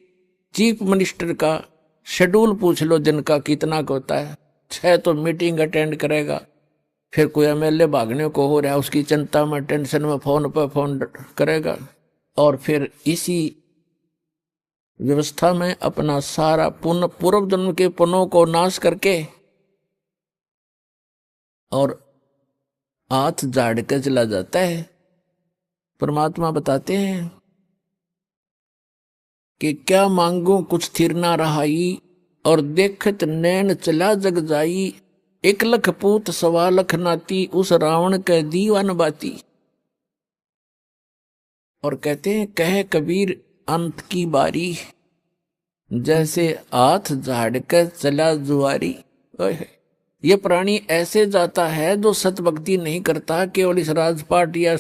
चीफ मिनिस्टर का शेड्यूल पूछ लो दिन का कितना का होता है। 6 तो मीटिंग अटेंड करेगा, फिर कोई एमएलए भागने को हो रहा है उसकी चिंता में टेंशन में फोन पर फोन करेगा, और फिर इसी व्यवस्था में अपना सारा पुण्य पूर्व जन्म के पुण्यों को नाश करके और हाथ झाड़ के चला जाता है। परमात्मा बताते हैं कि क्या मांगू कुछ थिर ना रहाई, और देखत नैन चला जग जाई, 1 लख पूत 1.25 लाख नाती, उस रावण के दीवान बाती। और कहते हैं कहे कबीर अंत की बारी, जैसे हाथ झाड़ कर चला जुआरी। ये प्राणी ऐसे जाता है जो सतभक्ति नहीं करता, केवल इस राजपाट या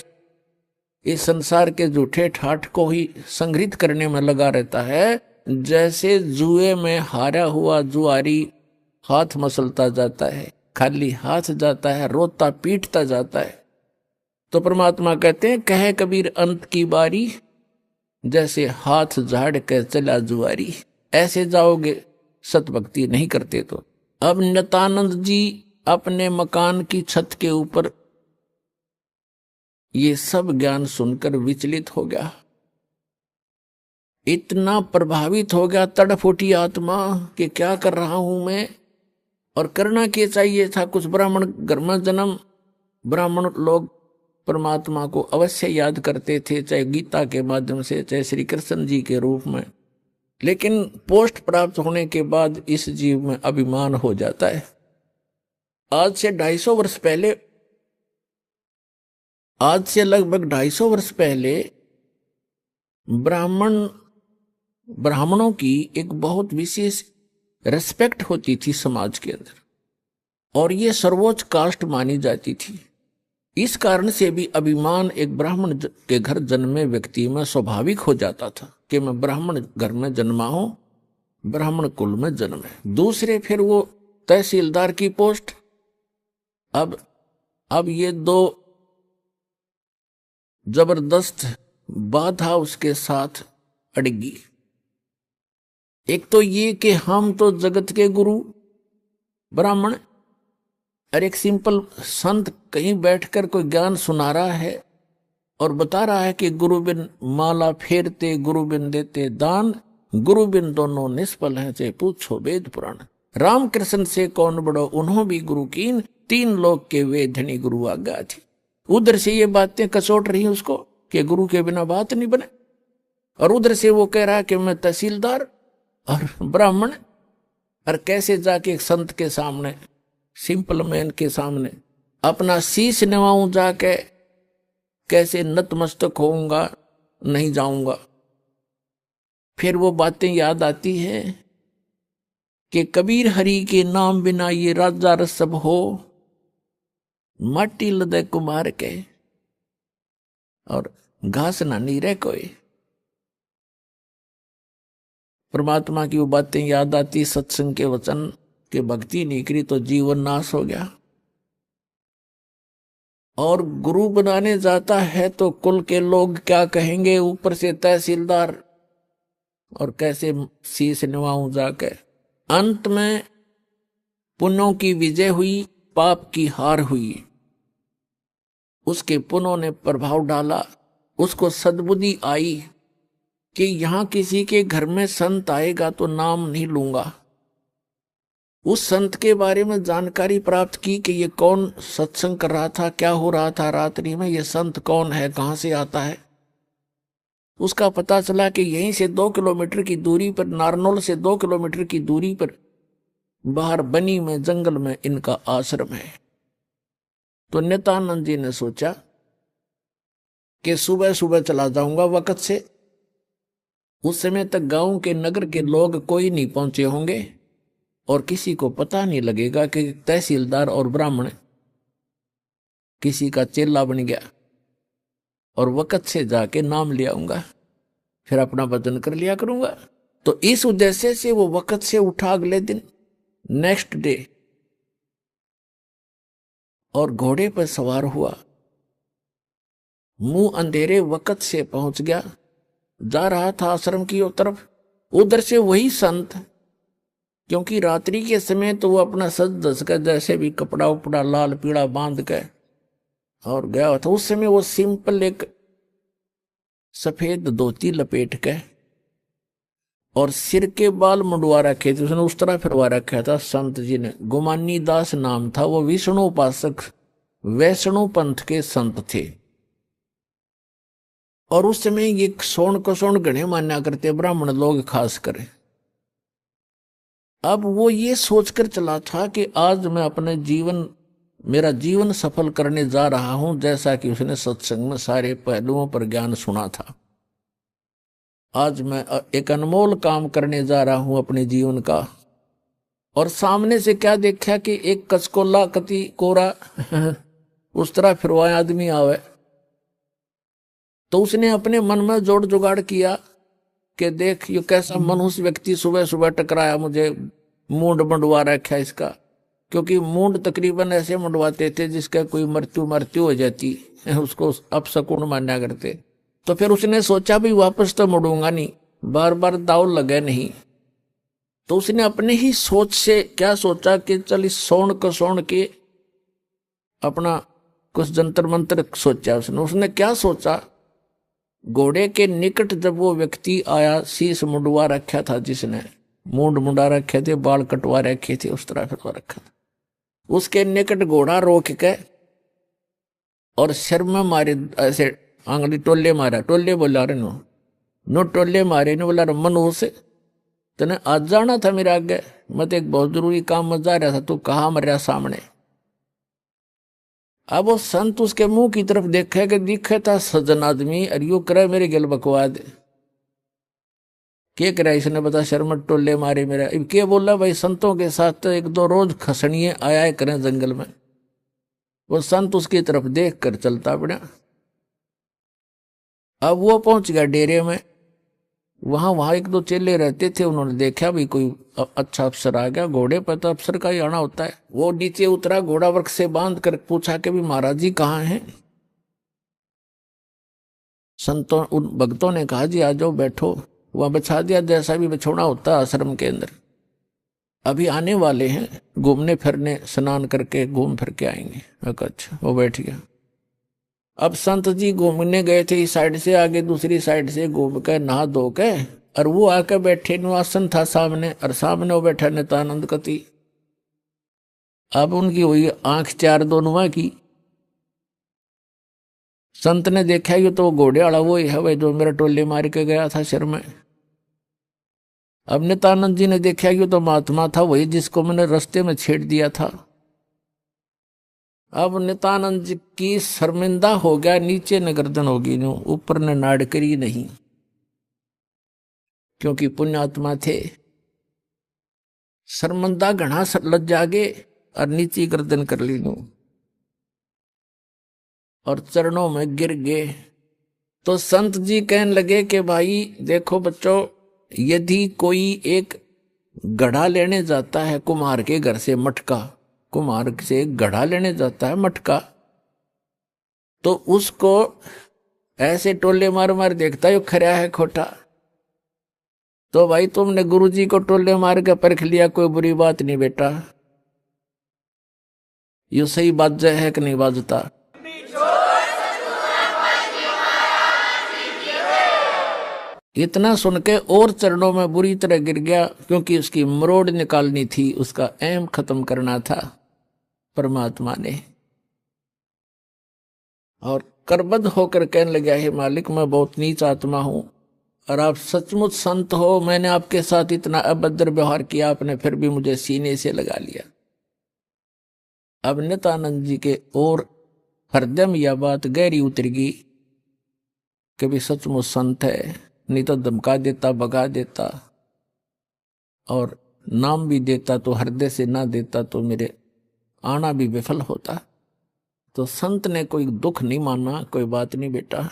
इस संसार के झूठे ठाठ को ही संग्रहित करने में लगा रहता है। जैसे जुए में हारा हुआ जुआरी हाथ मसलता जाता है, खाली हाथ जाता है, रोता पीटता जाता है। तो परमात्मा कहते हैं कहे कबीर अंत की बारी, जैसे हाथ झाड़ के चला जुआरी। ऐसे जाओगे सतभक्ति नहीं करते तो। अब नित्यानंद जी अपने मकान की छत के ऊपर ये सब ज्ञान सुनकर विचलित हो गया, इतना प्रभावित हो गया, तड़फ उठी आत्मा कि क्या कर रहा हूं मैं, और करना क्या चाहिए था। कुछ ब्राह्मण घर में जन्म, ब्राह्मण लोग परमात्मा को अवश्य याद करते थे, चाहे गीता के माध्यम से, चाहे श्री कृष्ण जी के रूप में, लेकिन पोस्ट प्राप्त होने के बाद इस जीव में अभिमान हो जाता है। आज से 250 वर्ष पहले, आज से लगभग 250 वर्ष पहले ब्राह्मणों की एक बहुत विशेष रिस्पेक्ट होती थी समाज के अंदर, और ये सर्वोच्च कास्ट मानी जाती थी। इस कारण से भी अभिमान एक ब्राह्मण के घर जन्मे व्यक्ति में स्वाभाविक हो जाता था कि मैं ब्राह्मण घर में जन्मा हूं, ब्राह्मण कुल में जन्म है। दूसरे फिर वो तहसीलदार की पोस्ट। अब ये 2 जबरदस्त बाधा उसके साथ अड़गी। एक तो ये कि हम तो जगत के गुरु ब्राह्मण, और एक सिंपल संत कहीं बैठकर कोई ज्ञान सुना रहा है और बता रहा है कि गुरु बिन माला फेरते, गुरु बिन देते दान, गुरु बिन दोनों निष्फल हैं, चाहे पूछो वेद पुराण। रामकृष्ण से कौन बड़ो उन्हों भी गुरु कीन, 3 लोग के वे धनी गुरु आज्ञा थी। उधर से ये बातें कसोट रही उसको कि गुरु के बिना बात नहीं बने, और उधर से वो कह रहा है कि मैं तहसीलदार और ब्राह्मण, और कैसे जाके एक संत के सामने, सिंपल मैन के सामने अपना शीश नवाऊं, जाके कैसे नतमस्तक होऊंगा, नहीं जाऊंगा। फिर वो बातें याद आती हैं कि कबीर हरि के नाम बिना ये राजा रसब हो, माटी लदे कुमार के और घास ना नीरे कोई। परमात्मा की वो बातें याद आती, सत्संग के वचन के भक्ति नहीं करी तो जीवन नाश हो गया। और गुरु बनाने जाता है तो कुल के लोग क्या कहेंगे, ऊपर से तहसीलदार, और कैसे शीश निभाऊं जाके। अंत में पुण्यों की विजय हुई, पाप की हार हुई। उसके पुण्यों ने प्रभाव डाला, उसको सद्बुद्धि आई कि यहां किसी के घर में संत आएगा तो नाम नहीं लूंगा। उस संत के बारे में जानकारी प्राप्त की कि ये कौन सत्संग कर रहा था, क्या हो रहा था रात्रि में, ये संत कौन है, कहां से आता है। उसका पता चला कि यहीं से 2 किलोमीटर की दूरी पर, नारनौल से 2 किलोमीटर की दूरी पर बाहर बनी में जंगल में इनका आश्रम है। तो नित्यानंद जी ने सोचा कि सुबह सुबह चला जाऊंगा वक्त से। उस समय तक गांव के, नगर के लोग कोई नहीं पहुंचे होंगे और किसी को पता नहीं लगेगा कि तहसीलदार और ब्राह्मण किसी का चेला बन गया। और वक्त से जाके नाम ले आऊंगा, फिर अपना भजन कर लिया करूंगा। तो इस उद्देश्य से वो वक्त से उठा अगले दिन, नेक्स्ट डे, और घोड़े पर सवार हुआ, मुंह अंधेरे वक्त से पहुंच गया। जा रहा था आश्रम की ओर तरफ। उधर से वही संत, क्योंकि रात्रि के समय तो वो अपना सज धज कर, जैसे भी कपड़ा उपड़ा लाल पीला बांध के और गया था। उस समय वो सिंपल एक सफेद धोती लपेट के और सिर के बाल मुंडवा रखे थे, उसने उस तरह फिरवा रखा था संत जी ने। गुमानी दास नाम था, वो विष्णु उपासक वैष्णु पंथ के संत थे। और उस समय ये सोन को सोन गणे मान्या करते ब्राह्मण लोग खास कर। अब वो ये सोचकर चला था कि आज मैं अपने जीवन, मेरा जीवन सफल करने जा रहा हूं, जैसा कि उसने सत्संग में सारे पहलुओं पर ज्ञान सुना था। आज मैं एक अनमोल काम करने जा रहा हूं अपने जीवन का। और सामने से क्या देखा कि एक कचकोला कति कोरा उस तरह फिरवाया आदमी आवे। तो उसने अपने मन में जोड़ जुगाड़ किया कि देख ये कैसा मनुष्य व्यक्ति सुबह सुबह टकराया मुझे, मूंड मंडवा रखा इसका। क्योंकि मूंड तकरीबन ऐसे मंडवाते थे जिसका कोई मृत्यु हो जाती, उसको अपशकुन माना करते। तो फिर उसने सोचा भी वापस तो मुड़ूंगा नहीं, बार बार दाव लगे नहीं। तो उसने अपने ही सोच से क्या सोचा कि चल इस सोन को सोन के अपना कुछ जंतर मंत्र सोचा। उसने क्या सोचा, घोड़े के निकट जब वो व्यक्ति आया, शीश मुंडवा रखा था जिसने, मूंड मुंडा रखे थे, बाल कटवा रखे थे, उस तरह फिरवा रखा था। उसके निकट घोड़ा रोक के और सिर में मारे, ऐसे आंगली टोले मारा। टोले बोला रे नो टोले मारे ने बोला रमन से तने आज जाना था मेरे आगे, मैं तो एक बहुत जरूरी काम में जा रहा था, तू कहाँ मर रहा सामने। अब वो संत उसके मुंह की तरफ देखे कि दिखे था सज्जन आदमी, और यू करे मेरे गल बकवाद के करा इसने, बता शर्म टोले मारे मेरा। अब क्या बोला भाई, संतों के साथ तो एक दो रोज खसनिए आया करें जंगल में। वो संत उसकी तरफ देख कर चलता पड़ा। अब वो पहुंच गया डेरे में। वहां एक दो चेले रहते थे, उन्होंने देखा भी कोई अच्छा अफसर आ गया। घोड़े पर तो अफसर का ही आना होता है। वो नीचे उतरा, घोड़ा वृक्ष से बांध कर पूछा कि भी महाराज जी कहाँ हैं। संतों, उन भक्तों ने कहा जी आ जाओ बैठो। वहां बिछा दिया जैसा भी बिछोना होता है आश्रम के अंदर। अभी आने वाले हैं, घूमने फिरने, स्नान करके घूम फिर के आएंगे। अच्छा, वो बैठ गया। अब संत जी घूमने गए थे इस साइड से, आगे दूसरी साइड से घूम कर नहा धो के, और वो आकर बैठे, आसन था सामने, और सामने वो बैठा नित्यानंद कति। अब उनकी हुई आंख चार दोनों की। संत ने देखा ये तो घोड़े वाला वो ही है भाई जो मेरा टोले मार के गया था सिर में। अब नित्यानंद जी ने देखा ये तो महात्मा था वही जिसको मैंने रास्ते में छेड़ दिया था। अब नित्यानंद जी की शर्मिंदा हो गया, नीचे न गर्दन होगी, ऊपर ने नाड़ करी नहीं, क्योंकि पुण्यात्मा थे। शर्मिंदा घना लज्जा गे और नीचे गर्दन कर ली। और चरणों में गिर गए। तो संत जी कहने लगे कि भाई देखो बच्चों, यदि कोई एक घड़ा लेने जाता है कुम्हार के घर से, मटका, कुम्हार से घड़ा लेने जाता है मटका, तो उसको ऐसे टोले मार मार देखता है खरा है खोटा। तो भाई तुमने गुरुजी को टोले मार के परख लिया, कोई बुरी बात नहीं बेटा, ये सही बात है कि नहीं बाजता। इतना सुन के और चरणों में बुरी तरह गिर गया, क्योंकि उसकी मरोड़ निकालनी थी, उसका एम खत्म करना था परमात्मा ने। और करबद्ध होकर कहने लगा, हे मालिक मैं बहुत नीच आत्मा हूं और आप सचमुच संत हो, मैंने आपके साथ इतना अभद्र व्यवहार किया, आपने फिर भी मुझे सीने से लगा लिया। अब नित्यानंद जी के और हृदय में यह बात गहरी उतरेगी कि भी सचमुच संत है, नहीं तो धमका देता, भगा देता और नाम भी देता तो हृदय से ना देता तो मेरे आना भी विफल होता। तो संत ने कोई दुख नहीं माना, कोई बात नहीं बेटा,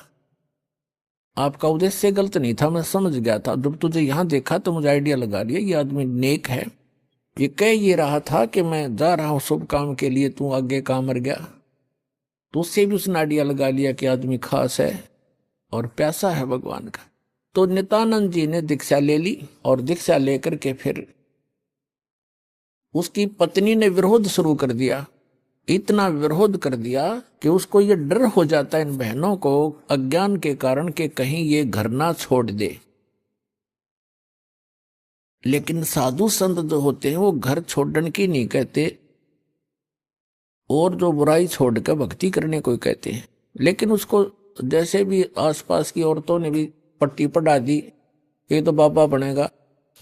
आपका उद्देश्य गलत नहीं था, मैं समझ गया था। जब तुझे यहां देखा तो मुझे आइडिया लगा लिया ये आदमी नेक है। ये कह ये रहा था कि मैं जा रहा हूं शुभ काम के लिए, तू आगे काम मर गया, तो उससे भी उसने आइडिया लगा लिया कि आदमी खास है और प्यासा है भगवान का। तो नित्यानंद जी ने दीक्षा ले ली और दीक्षा लेकर के फिर उसकी पत्नी ने विरोध शुरू कर दिया। इतना विरोध कर दिया कि उसको ये डर हो जाता है इन बहनों को अज्ञान के कारण कि कहीं ये घर ना छोड़ दे। लेकिन साधु संत जो होते हैं वो घर छोड़ने की नहीं कहते, और जो बुराई छोड़ कर भक्ति करने को कहते हैं। लेकिन उसको जैसे भी आसपास की औरतों ने भी पट्टी पढ़ा दी, ये तो बाबा बनेगा,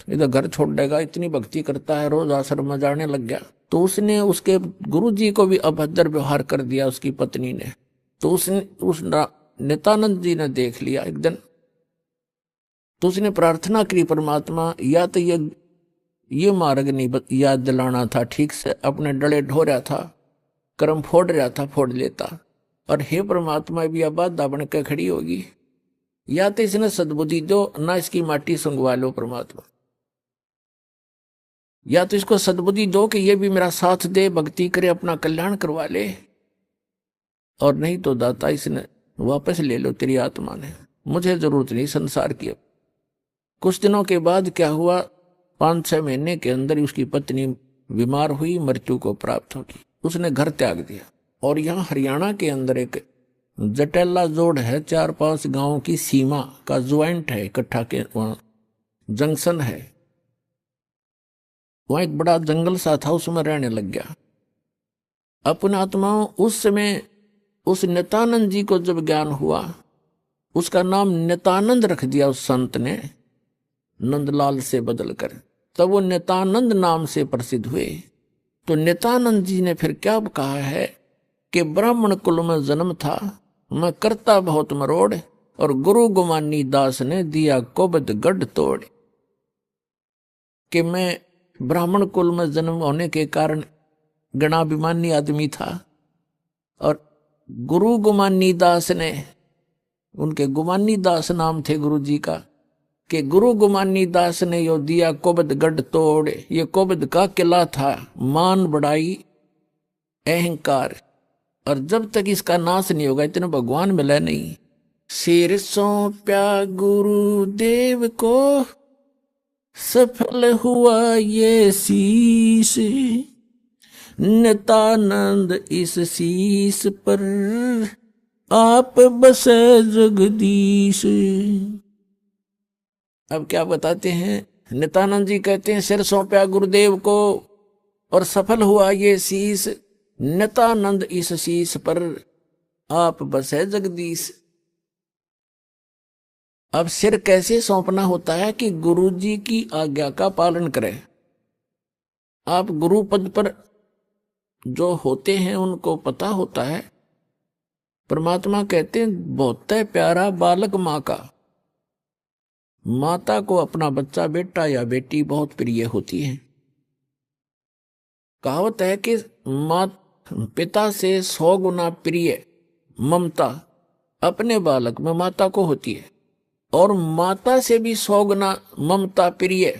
ये तो घर छोड़ देगा, इतनी भक्ति करता है, रोज आश्रम में जाने लग गया। तो उसने उसके गुरुजी को भी अभद्र व्यवहार कर दिया उसकी पत्नी ने। तो उस नित्यानंद जी ने देख लिया एक दिन, तो उसने प्रार्थना करी, परमात्मा या तो ये मार्ग नहीं याद दिलाना था ठीक से, अपने डले ढो रहा था, कर्म फोड़ रहा था, फोड़ लेता। और हे परमात्मा भी अब बाधा बन के खड़ी होगी, या तो इसने सद्बुद्धि दो, ना इसकी माटी सुंगवा लो परमात्मा, या तो इसको सद्बुद्धि दो कि ये भी मेरा साथ दे, भक्ति करे, अपना कल्याण करवा ले, और नहीं तो दाता इसने वापस ले लो, तेरी आत्मा ने, मुझे जरूरत नहीं संसार की। कुछ दिनों के बाद क्या हुआ, 5-6 महीने के अंदर ही उसकी पत्नी बीमार हुई, मृत्यु को प्राप्त होगी, उसने घर त्याग दिया। और यहाँ हरियाणा के अंदर एक जटेला जोड़ है, 4-5 गांवों की सीमा का ज्वाइंट है, इकट्ठा के वहां जंक्शन है, वहां एक बड़ा जंगल सा था, उसमें रहने लग गया। अपने आत्माओं उस समय उस नित्यानंद जी को जब ज्ञान हुआ, उसका नाम नित्यानंद रख दिया उस संत ने, नंदलाल से बदलकर, तब वो नित्यानंद नाम से प्रसिद्ध हुए। तो नित्यानंद जी ने फिर क्या कहा है कि ब्राह्मण कुल में जन्म था, मैं करता बहुत मरोड़, और गुरु गुमानी दास ने दिया कोबद गढ़ तोड़। कि मैं ब्राह्मण कुल में जन्म होने के कारण गणाभिमानी आदमी था, और गुरु गुमानी दास ने, उनके गुमानी दास नाम थे गुरु जी का, कि गुरु गुमानी दास ने यो दिया कोबद गढ़ तोड़। ये कोबद का किला था, मान बढ़ाई अहंकार, और जब तक इसका नाश नहीं होगा इतने भगवान मिला नहीं। सिर सौंप्या गुरुदेव को, सफल हुआ ये शीश, नित्यानंद इस शीश पर आप बसे जगदीश। अब क्या बताते हैं, नित्यानंद जी कहते हैं सिर सौंप्या गुरुदेव को और सफल हुआ ये शीश, नित्यानंद इस शीश पर आप बसे जगदीश। अब सिर कैसे सौंपना होता है कि गुरु जी की आज्ञा का पालन करें। आप गुरु पद पर जो होते हैं उनको पता होता है, परमात्मा कहते हैं बहुत प्यारा बालक माँ का, माता को अपना बच्चा बेटा या बेटी बहुत प्रिय होती है। कहावत है कि माँ पिता से 100 गुना प्रिय ममता अपने बालक में माता को होती है, और माता से भी 100 गुना ममता प्रिय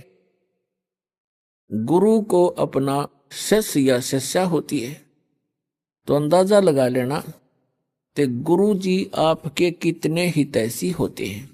गुरु को अपना शिष्य या शिष्या होती है। तो अंदाजा लगा लेना कि गुरु जी आपके कितने हितैषी होते हैं।